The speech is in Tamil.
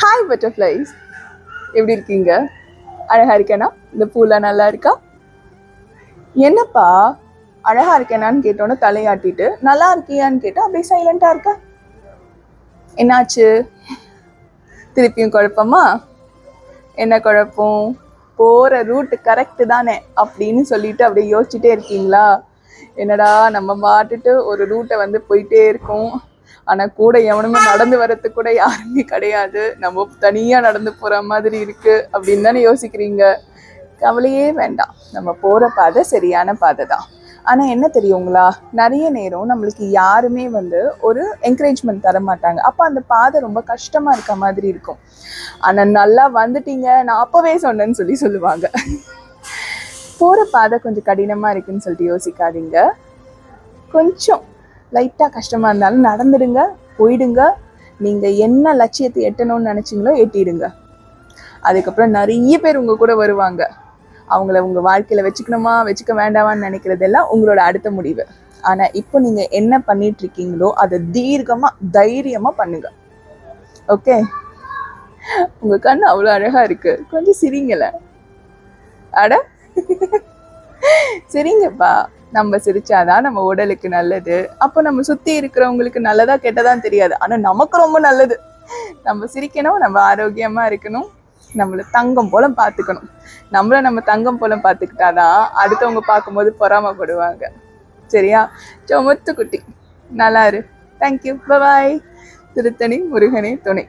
ஹாய் பட்டர்ஃப்ளைஸ், எப்படி இருக்கீங்க? அழகா இருக்கேனா? இந்த பூலாம் நல்லா இருக்கா? என்னப்பா அழகா இருக்கேனான்னு கேட்டோன்னு தலையாட்டிட்டு நல்லா இருக்கியான்னு கேட்டா அப்படியே சைலண்டா இருக்க. என்னாச்சு? திருப்பியும் குழப்பமா? என்ன குழப்பம்? போற ரூட் கரெக்டு தானே அப்படின்னு சொல்லிட்டு அப்படியே யோசிச்சுட்டே இருக்கீங்களா? என்னடா நம்ம பாட்டுட்டு ஒரு ரூட்டை போயிட்டே இருக்கோம், ஆனால் கூட எவனுமே நடந்து வர்றதுக்கு கூட யாருமே கிடையாது, நம்ம தனியாக நடந்து போகிற மாதிரி இருக்குது அப்படின்னு தானே யோசிக்கிறீங்க. கவலையே வேண்டாம், நம்ம போகிற பாதை சரியான பாதை தான். ஆனால் என்ன தெரியுங்களா, நிறைய நேரம் நம்மளுக்கு யாருமே ஒரு என்கரேஜ்மெண்ட் தர மாட்டாங்க. அப்போ அந்த பாதை ரொம்ப கஷ்டமாக இருக்க மாதிரி இருக்கும். ஆனால் நல்லா வந்துட்டீங்க, நான் அப்போவே சொன்னேன்னு சொல்லுவாங்க. போகிற பாதை கொஞ்சம் கடினமாக இருக்குன்னு சொல்லிட்டு யோசிக்காதீங்க. கொஞ்சம் லைட்டாக கஷ்டமாக இருந்தாலும் நடந்துடுங்க, போயிடுங்க. நீங்கள் என்ன லட்சியத்தை எட்டணும்னு நினச்சிங்களோ எட்டிடுங்க. அதுக்கப்புறம் நிறைய பேர் உங்கள் கூட வருவாங்க. அவங்கள உங்கள் வாழ்க்கையில் வச்சுக்கணுமா வச்சுக்க வேண்டாமான்னு நினைக்கிறதெல்லாம் உங்களோட அடுத்த முடிவு. ஆனால் இப்போ நீங்கள் என்ன பண்ணிட்டு இருக்கீங்களோ அதை தீர்க்கமாக தைரியமாக பண்ணுங்க. ஓகே? உங்கள் கண் அவ்வளோ அழகாக இருக்குது, கொஞ்சம் சிரிங்கல. அட சரிங்கப்பா, நம்ம சிரிச்சாதான் நம்ம உடலுக்கு நல்லது. அப்போ நம்ம சுற்றி இருக்கிறவங்களுக்கு நல்லதா கெட்டதான் தெரியாது, ஆனால் நமக்கு ரொம்ப நல்லது. நம்ம சிரிக்கணும், நம்ம ஆரோக்கியமாக இருக்கணும், நம்மளை தங்கம் போல பார்த்துக்கணும். நம்மளை நம்ம தங்கம் போல பார்த்துக்கிட்டாதான் அடுத்தவங்க பார்க்கும்போது பொறாமப்படுவாங்க. சரியா? முத்துக்குட்டி, நல்லா இரு. தேங்க்யூ, பாய். திருத்தணி முருகனே துணை.